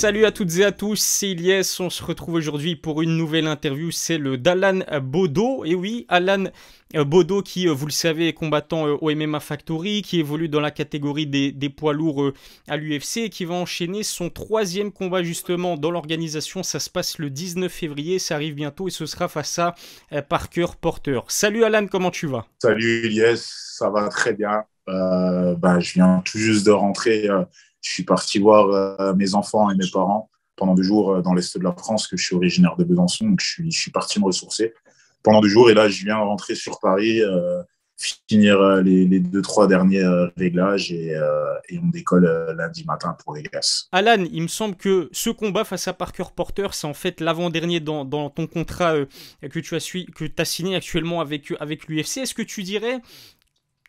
Salut à toutes et à tous, c'est Ilyes. On se retrouve aujourd'hui pour une nouvelle interview. C'est le d'Alan Baudot. Et oui, Alan Baudot qui, vous le savez, est combattant au MMA Factory, qui évolue dans la catégorie des poids lourds à l'UFC et qui va enchaîner son troisième combat justement dans l'organisation. Ça se passe le 19 février, ça arrive bientôt et ce sera face à Parker Porter. Salut Alan, comment tu vas? Salut Ilyes, ça va très bien. Je viens tout juste de rentrer. Je suis parti voir mes enfants et mes parents pendant 2 jours dans l'Est de la France, que je suis originaire de Besançon. Donc je suis parti me ressourcer pendant 2 jours. Et là, je viens rentrer sur Paris, finir les 2, 3 derniers réglages et on décolle lundi matin pour Vegas. Alan, il me semble que ce combat face à Parker Porter, c'est en fait l'avant-dernier dans ton contrat que tu as signé actuellement avec l'UFC. Est-ce que tu dirais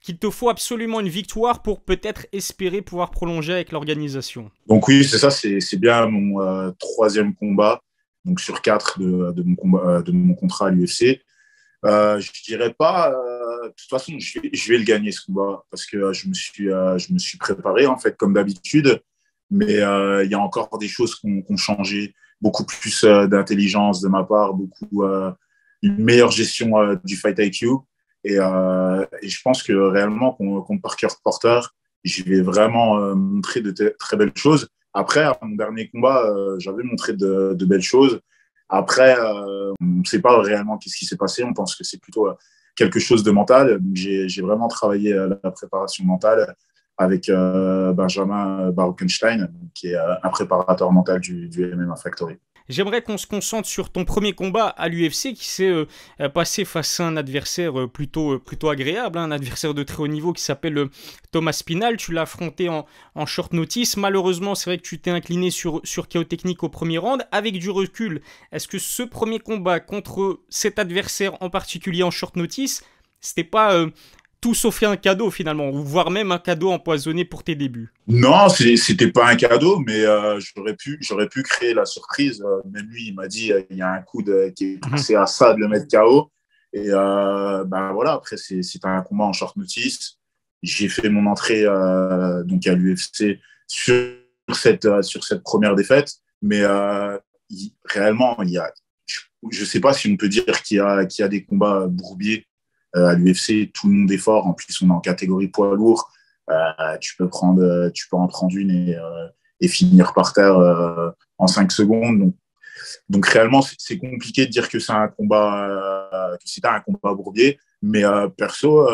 qu'il te faut absolument une victoire pour peut-être espérer pouvoir prolonger avec l'organisation? Donc oui, c'est ça, c'est bien mon troisième combat, donc sur 4 de mon contrat à l'UFC. Je dirais pas, de toute façon, je vais le gagner ce combat parce que je me suis préparé en fait comme d'habitude, mais il y a encore des choses qui ont changé, beaucoup plus d'intelligence de ma part, une meilleure gestion du fight IQ. Et je pense que réellement, contre Parker Porter, je vais vraiment montrer très belles choses. Après, à mon dernier combat, j'avais montré de belles choses. Après, on ne sait pas réellement qu'est-ce qui s'est passé. On pense que c'est plutôt quelque chose de mental. Donc, j'ai vraiment travaillé la préparation mentale avec Benjamin Baruchenstein, qui est un préparateur mental du MMA Factory. J'aimerais qu'on se concentre sur ton premier combat à l'UFC qui s'est passé face à un adversaire plutôt agréable, hein, un adversaire de très haut niveau qui s'appelle Thomas Spinal. Tu l'as affronté en short notice. Malheureusement, c'est vrai que tu t'es incliné sur KO technique au premier round. Avec du recul, est-ce que ce premier combat contre cet adversaire en particulier en short notice, c'était pas tout sauf un cadeau finalement, ou voire même un cadeau empoisonné pour tes débuts? Non, c'était pas un cadeau, mais j'aurais pu créer la surprise. Même lui, il m'a dit il y a un coude qui est poussé à ça de le mettre KO. Et voilà, après, c'est un combat en short notice. J'ai fait mon entrée donc à l'UFC sur cette première défaite. Mais réellement, je ne sais pas si on peut dire qu'il y a des combats bourbiers à l'UFC. Tout le monde est fort. En plus, on est en catégorie poids lourd. Tu peux en prendre une et finir par terre en 5 secondes. Donc réellement, c'est compliqué de dire que c'est un combat, que c'était un combat bourbier. Mais perso,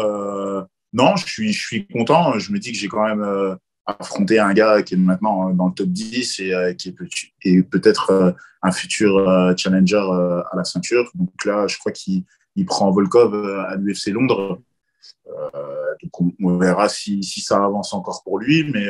non, je suis content. Je me dis que j'ai quand même affronté un gars qui est maintenant dans le top 10 et peut-être un futur challenger à la ceinture. Donc là, je crois qu'il prend Volkov à l'UFC Londres. Donc on verra si ça avance encore pour lui, mais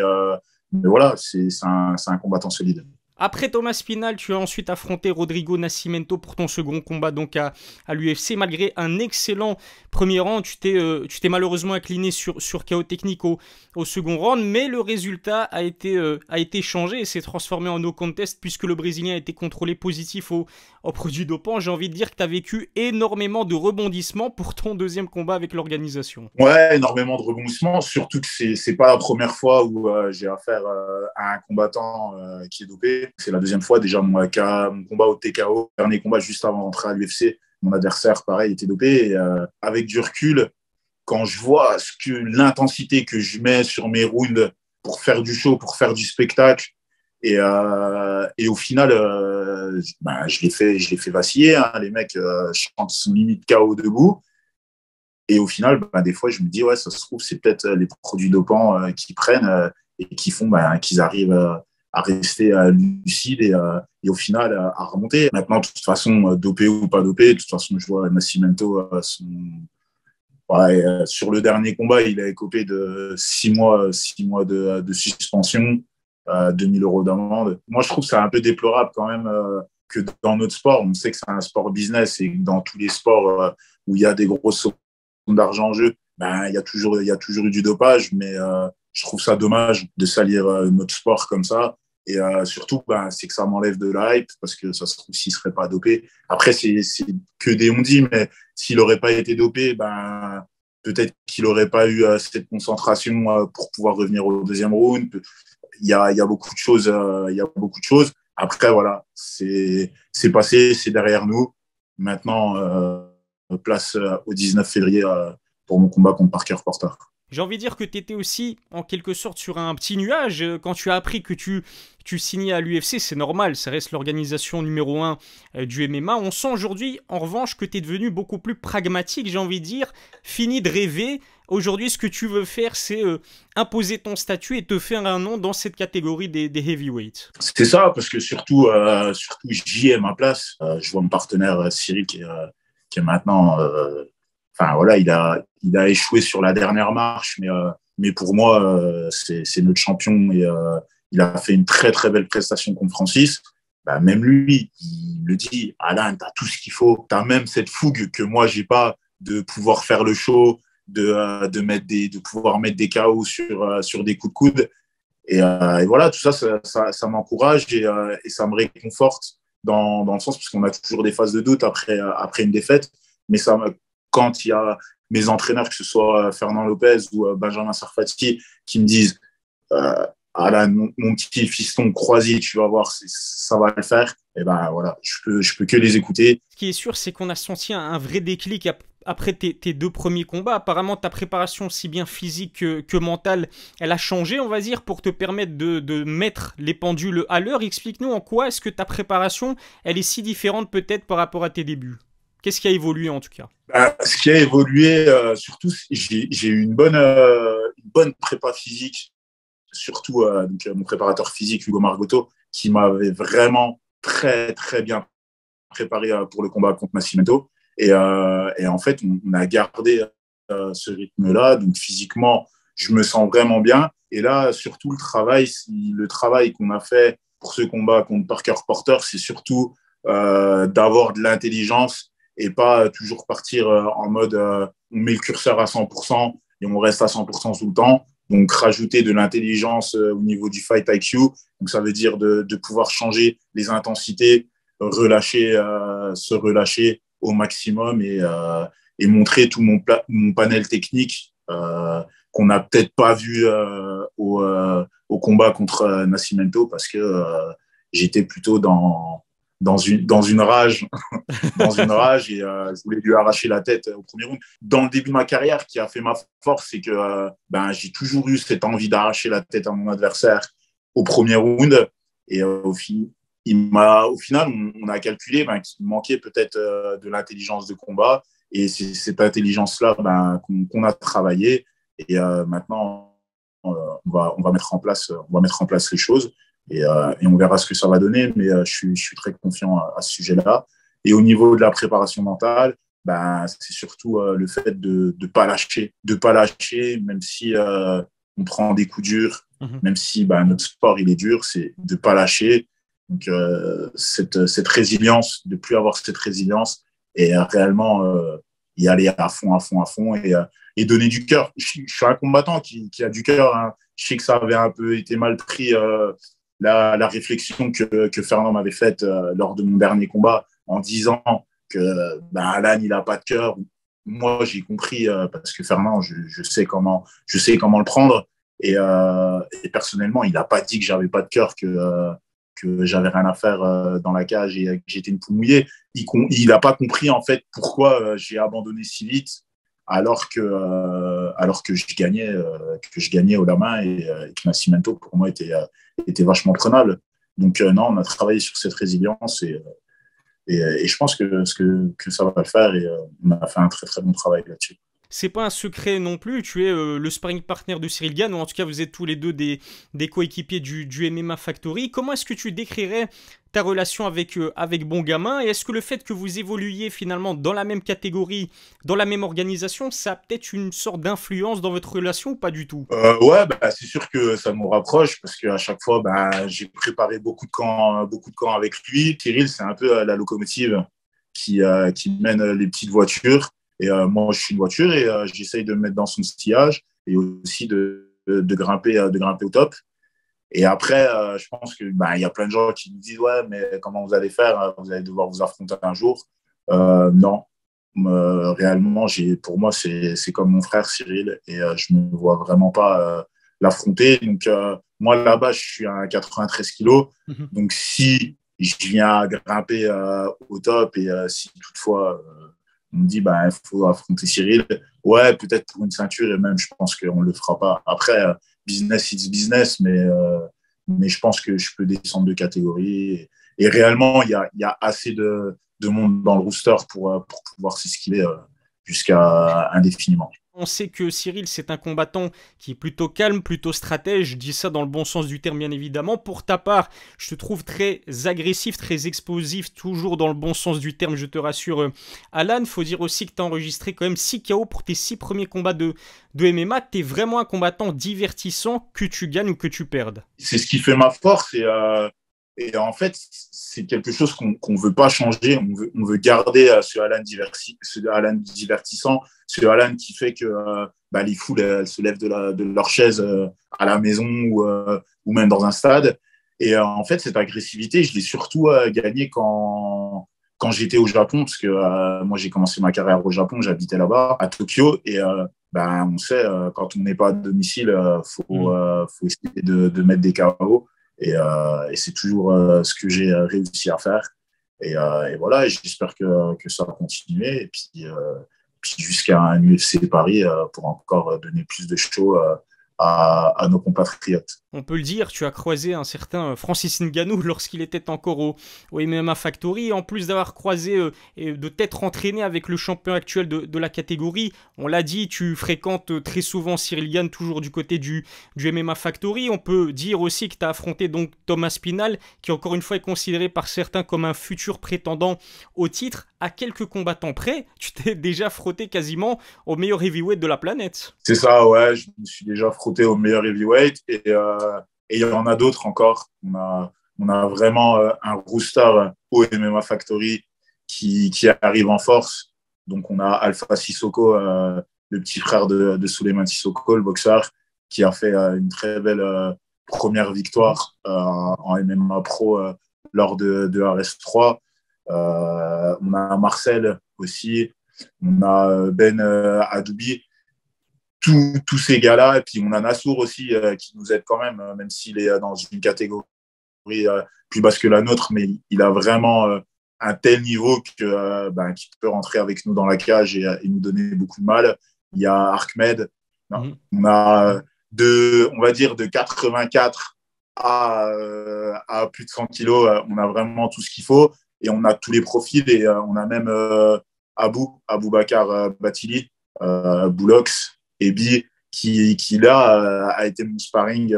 voilà, c'est un combattant solide. Après Thomas Spinal, tu as ensuite affronté Rodrigo Nascimento pour ton second combat donc à l'UFC. Malgré un excellent premier round, tu t'es malheureusement incliné sur KO technique au second round, mais le résultat a été changé et s'est transformé en no contest puisque le Brésilien a été contrôlé positif au produit dopant. J'ai envie de dire que tu as vécu énormément de rebondissements pour ton deuxième combat avec l'organisation. Ouais, énormément de rebondissements, surtout que c'est pas la première fois où j'ai affaire à un combattant qui est dopé. C'est la deuxième fois. Déjà, mon combat au TKO, dernier combat juste avant d'entrer à l'UFC, mon adversaire, pareil, était dopé. Et, avec du recul, quand je vois l'intensité que je mets sur mes rounds pour faire du show, pour faire du spectacle, et au final, je les fais vaciller. Hein. Les mecs, je sens qu'ils sont limite KO debout. Et au final, des fois, je me dis, ouais, ça se trouve, c'est peut-être les produits dopants qui prennent et qui font qu'ils arrivent à rester lucides et au final à remonter. Maintenant, de toute façon, dopé ou pas dopé, de toute façon, je vois Nascimento, sur le dernier combat, il a écopé de 6 mois de suspension, 2 000 € d'amende. Moi, je trouve que c'est un peu déplorable quand même que dans notre sport, on sait que c'est un sport business et que dans tous les sports où il y a des grosses d'argent en jeu, il y a toujours eu du dopage, mais je trouve ça dommage de salir notre sport comme ça. Et surtout, c'est que ça m'enlève de la hype parce que ça se trouve s'il ne serait pas dopé. Après, c'est que des on-dit, mais s'il n'aurait pas été dopé, peut-être qu'il n'aurait pas eu cette concentration pour pouvoir revenir au deuxième round. Il y a beaucoup de choses. Après, voilà, c'est passé, c'est derrière nous. Maintenant, place au 19 février pour mon combat contre Parker Porter. J'ai envie de dire que tu étais aussi en quelque sorte sur un petit nuage quand tu as appris que tu signais à l'UFC. C'est normal, ça reste l'organisation numéro un du MMA. On sent aujourd'hui, en revanche, que tu es devenu beaucoup plus pragmatique, j'ai envie de dire. Fini de rêver. Aujourd'hui, ce que tu veux faire, c'est imposer ton statut et te faire un nom dans cette catégorie des heavyweights. C'est ça, parce que surtout j'y ai ma place. Je vois mon partenaire Cyril qui est maintenant enfin voilà, il a échoué sur la dernière marche, mais pour moi, c'est notre champion et il a fait une très très belle prestation contre Francis. Bah, même lui, il le dit, Alan, tu as tout ce qu'il faut, tu as même cette fougue que moi, j'ai pas de pouvoir faire le show, de pouvoir mettre des KO sur des coups de coude. Et voilà, tout ça, ça m'encourage et ça me réconforte dans le sens, parce qu'on a toujours des phases de doute après une défaite, mais quand il y a mes entraîneurs, que ce soit Fernand Lopez ou Benjamin Sarfati, qui me disent Alan, mon petit fiston, croisé, tu vas voir, ça va le faire. Et ben voilà, je peux que les écouter. Ce qui est sûr, c'est qu'on a senti un vrai déclic après tes deux premiers combats. Apparemment, ta préparation, si bien physique que mentale, elle a changé, on va dire, pour te permettre de mettre les pendules à l'heure. Explique-nous en quoi est-ce que ta préparation, elle est si différente peut-être par rapport à tes débuts. Qu'est-ce qui a évolué en tout cas? Ce qui a évolué, surtout, j'ai eu une bonne prépa physique, surtout donc, mon préparateur physique, Hugo Margotto, qui m'avait vraiment très, très bien préparé pour le combat contre Nascimento. Et en fait, on a gardé ce rythme-là. Donc, physiquement, je me sens vraiment bien. Et là, surtout, le travail qu'on a fait pour ce combat contre Parker Porter, c'est surtout d'avoir de l'intelligence et pas toujours partir en mode on met le curseur à 100% et on reste à 100% tout le temps. Donc, rajouter de l'intelligence au niveau du fight IQ. Donc, ça veut dire de pouvoir changer les intensités, se relâcher au maximum et montrer tout mon panel technique qu'on n'a peut-être pas vu au combat contre Nascimento parce que j'étais plutôt dans une rage, dans une rage et je voulais lui arracher la tête au premier round. Dans le début de ma carrière, qui a fait ma force, c'est que j'ai toujours eu cette envie d'arracher la tête à mon adversaire au premier round et au final, on a calculé qu'il manquait peut-être de l'intelligence de combat et c'est cette intelligence-là qu'on a travaillé et maintenant on va mettre en place les choses et on verra ce que ça va donner, mais je suis très confiant à ce sujet-là. Et au niveau de la préparation mentale, c'est surtout le fait de pas lâcher, même si on prend des coups durs, même si notre sport il est dur, c'est de pas lâcher. Donc cette résilience, de plus avoir cette résilience et réellement y aller à fond et donner du cœur. Je suis un combattant qui a du cœur. Hein. Je sais que ça avait un peu été mal pris la réflexion que Fernand m'avait faite lors de mon dernier combat en disant que Alan il a pas de cœur. Moi j'ai compris parce que Fernand je sais comment le prendre et personnellement il n'a pas dit que j'avais pas de cœur, que j'avais rien à faire dans la cage et que j'étais une poule mouillée. Il n'a pas compris en fait pourquoi j'ai abandonné si vite alors que je gagnais au la main et que Nascimento pour moi était vachement prenable. Donc non, on a travaillé sur cette résilience et je pense que ça va le faire et on a fait un très très bon travail là-dessus. C'est pas un secret non plus, tu es le sparring partner de Cyril Gane, ou en tout cas vous êtes tous les deux des coéquipiers du MMA Factory. Comment est-ce que tu décrirais ta relation avec Bon Gamin, et est-ce que le fait que vous évoluiez finalement dans la même catégorie, dans la même organisation, ça a peut-être une sorte d'influence dans votre relation ou pas du tout? Ouais, c'est sûr que ça nous rapproche parce qu'à chaque fois, j'ai préparé beaucoup de camps avec lui. Cyril, c'est un peu la locomotive qui mène les petites voitures. Et moi, je suis une voiture et j'essaye de me mettre dans son sillage et aussi de grimper au top. Et après, je pense que y a plein de gens qui me disent ouais, mais comment vous allez faire? Vous allez devoir vous affronter un jour. Non, réellement, pour moi, c'est comme mon frère Cyril et je ne me vois vraiment pas l'affronter. Donc, moi, là-bas, je suis à 93 kilos. Mhm. Donc, si je viens grimper au top et si toutefois on me dit bah, il faut affronter Cyril, ouais, peut-être pour une ceinture et même, je pense qu'on ne le fera pas. Après, business, it's business, mais je pense que je peux descendre de catégorie. Et réellement, il y a assez de monde dans le rooster pour pouvoir s'esquiver jusqu'à indéfiniment. On sait que Cyril, c'est un combattant qui est plutôt calme, plutôt stratège. Je dis ça dans le bon sens du terme, bien évidemment. Pour ta part, je te trouve très agressif, très explosif, toujours dans le bon sens du terme, je te rassure. Alan, faut dire aussi que tu as enregistré quand même 6 KO pour tes 6 premiers combats de MMA. Tu es vraiment un combattant divertissant, que tu gagnes ou que tu perdes. C'est ce qui fait ma force et en fait, c'est quelque chose qu'on ne veut pas changer. On veut garder ce Alan divertissant, ce Alan qui fait que bah, les foules elles se lèvent de leur chaise à la maison ou même dans un stade. Et en fait, cette agressivité, je l'ai surtout gagnée quand j'étais au Japon, parce que moi, j'ai commencé ma carrière au Japon, j'habitais là-bas, à Tokyo. Et bah, on sait, quand on n'est pas à domicile, faut essayer de mettre des KO. Et c'est toujours ce que j'ai réussi à faire. Et voilà, j'espère que ça va continuer. Et puis jusqu'à un UFC Paris pour encore donner plus de show à nos compatriotes. On peut le dire, tu as croisé un certain Francis Ngannou lorsqu'il était encore au MMA Factory. En plus d'avoir croisé et de t'être entraîné avec le champion actuel de la catégorie, on l'a dit, tu fréquentes très souvent Cyril Gane, toujours du côté du MMA Factory. On peut dire aussi que tu as affronté donc Thomas Spinal, qui encore une fois est considéré par certains comme un futur prétendant au titre. À quelques combattants près, tu t'es déjà frotté quasiment au meilleur heavyweight de la planète. C'est ça, ouais, je me suis déjà frotté au meilleur heavyweight et il y en a d'autres encore. On a vraiment un rooster au MMA Factory qui arrive en force. Donc, on a Alpha Sissoko, le petit frère de Souleymane Sissoko, le boxeur, qui a fait une très belle première victoire en MMA Pro lors de RS3. On a Marcel aussi. On a Ben Adoubi. Tous ces gars-là. Et puis, on a Nassour aussi qui nous aide quand même s'il est dans une catégorie plus basse que la nôtre, mais il a vraiment un tel niveau qu'il peut rentrer avec nous dans la cage et nous donner beaucoup de mal. Il y a Ahmed. On a on va dire de 84 à plus de 100 kilos, on a vraiment tout ce qu'il faut et on a tous les profils et on a même Aboubacar Batili, Boulox et Bi qui là a été mon sparring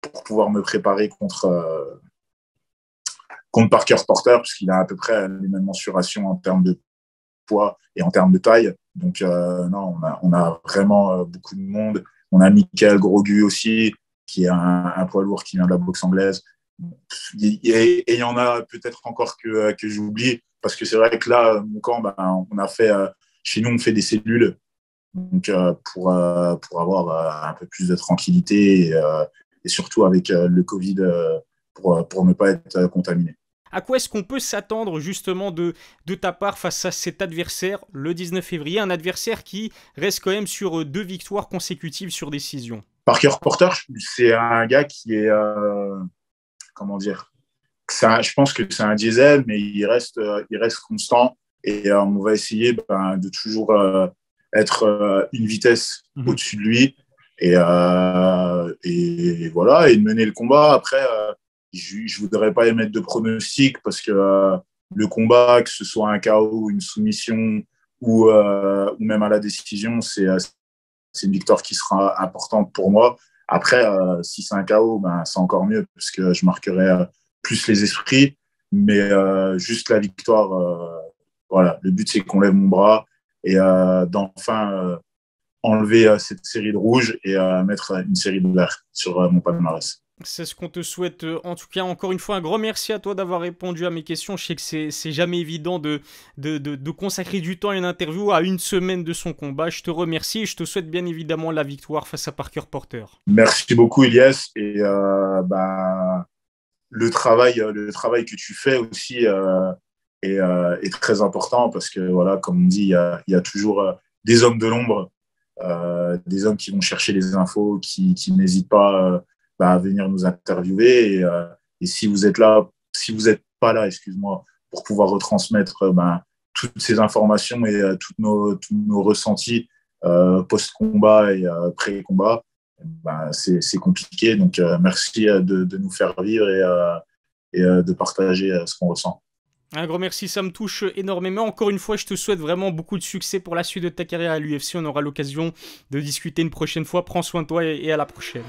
pour pouvoir me préparer contre Parker Porter, puisqu'il a à peu près les mêmes mensurations en termes de poids et en termes de taille. Donc, non, on a vraiment beaucoup de monde. On a Michael Grogu aussi, qui est un poids lourd qui vient de la boxe anglaise. Et il y en a peut-être encore que j'oublie, parce que c'est vrai que là, mon camp, on a fait, chez nous, on fait des cellules donc, pour avoir un peu plus de tranquillité et surtout avec le Covid pour ne pas être contaminé. À quoi est-ce qu'on peut s'attendre justement de ta part face à cet adversaire le 19 février, un adversaire qui reste quand même sur 2 victoires consécutives sur décision? Parker Porter, c'est un gars qui est, comment dire, je pense que c'est un diesel, mais il reste constant et on va essayer de toujours être une vitesse au-dessus de lui et voilà, et de mener le combat. Après, je ne voudrais pas émettre de pronostic parce que le combat, que ce soit un KO, une soumission ou même à la décision, c'est une victoire qui sera importante pour moi. Après, si c'est un KO, c'est encore mieux parce que je marquerai plus les esprits. Mais juste la victoire, voilà. Le but, c'est qu'on lève mon bras et d'enfin enlever cette série de rouge et mettre une série de vert sur mon palmarès. C'est ce qu'on te souhaite. En tout cas, encore une fois, un grand merci à toi d'avoir répondu à mes questions. Je sais que c'est jamais évident de consacrer du temps à une interview à une semaine de son combat. Je te remercie et je te souhaite bien évidemment la victoire face à Parker Porter. Merci beaucoup, Ilyes. Et le travail que tu fais aussi est très important parce que, voilà, comme on dit, il y a toujours des hommes de l'ombre, des hommes qui vont chercher les infos, qui n'hésitent pas venir nous interviewer. Et si vous êtes là, si vous n'êtes pas là, excuse-moi, pour pouvoir retransmettre toutes ces informations et tous nos ressentis post-combat et pré-combat, c'est compliqué. Donc, merci de nous faire vivre et de partager ce qu'on ressent. Un grand merci, ça me touche énormément. Encore une fois, je te souhaite vraiment beaucoup de succès pour la suite de ta carrière à l'UFC. On aura l'occasion de discuter une prochaine fois. Prends soin de toi et à la prochaine.